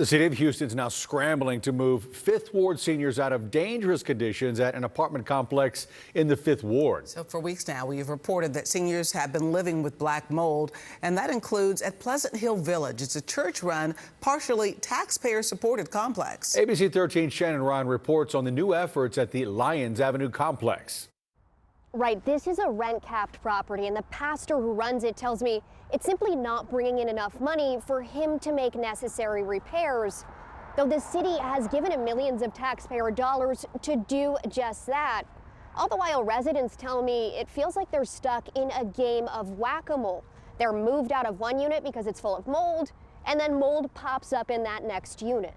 The city of Houston is now scrambling to move Fifth Ward seniors out of dangerous conditions at an apartment complex in the Fifth Ward. So for weeks now, we have reported that seniors have been living with black mold, and that includes at Pleasant Hill Village. It's a church-run, partially taxpayer-supported complex. ABC 13's Shannon Ryan reports on the new efforts at the Lyons Avenue complex. Right, this is a rent-capped property, and the pastor who runs it tells me it's simply not bringing in enough money for him to make necessary repairs, though the city has given him millions of taxpayer dollars to do just that. All the while, residents tell me it feels like they're stuck in a game of whack-a-mole. They're moved out of one unit because it's full of mold, and then mold pops up in that next unit.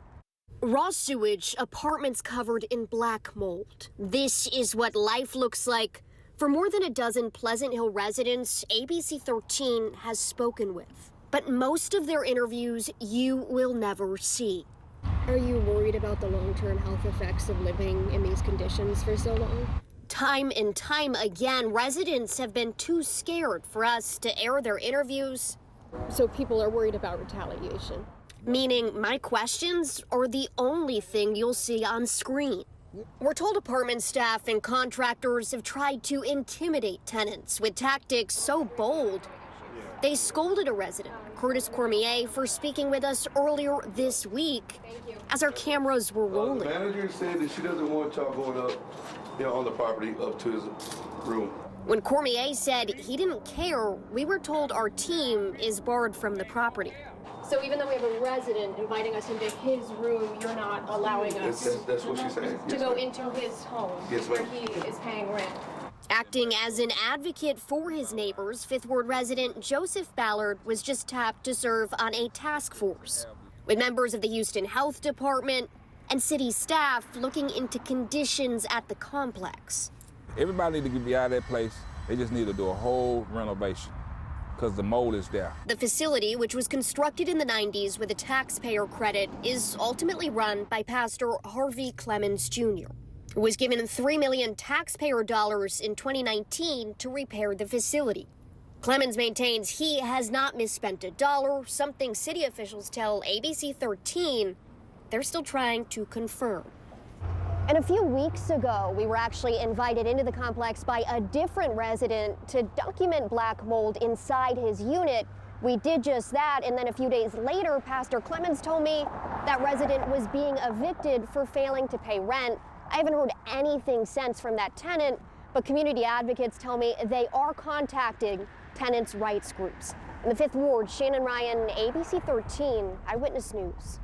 Raw sewage, apartments covered in black mold. This is what life looks like for more than a dozen Pleasant Hill residents ABC 13 has spoken with. But most of their interviews you will never see. Are you worried about the long-term health effects of living in these conditions for so long? Time and time again, residents have been too scared for us to air their interviews. So people are worried about retaliation. Meaning my questions are the only thing you'll see on screen. We're told apartment staff and contractors have tried to intimidate tenants with tactics so bold. They scolded a resident, Curtis Cormier, for speaking with us earlier this week as our cameras were rolling. The manager said that she doesn't want y'all going up on the property up to his room. When Cormier said he didn't care, we were told our team is barred from the property. So even though we have a resident inviting us into his room, you're not allowing us That's what she's saying. to go into his home where he is paying rent. Acting as an advocate for his neighbors, Fifth Ward resident Joseph Ballard was just tapped to serve on a task force with members of the Houston Health Department and city staff looking into conditions at the complex. Everybody need to be out of that place. They just need to do a whole renovation because the mold is there. The facility, which was constructed in the 90s with a taxpayer credit, is ultimately run by Pastor Harvey Clemens Jr., who was given $3 million taxpayer dollars in 2019 to repair the facility. Clemens maintains he has not misspent a dollar, something city officials tell ABC 13 they're still trying to confirm. And a few weeks ago, we were actually invited into the complex by a different resident to document black mold inside his unit. We did just that, and then a few days later, Pastor Clemens told me that resident was being evicted for failing to pay rent. I haven't heard anything since from that tenant, but community advocates tell me they are contacting tenants' rights groups. In the Fifth Ward, Shannon Ryan, ABC 13, Eyewitness News.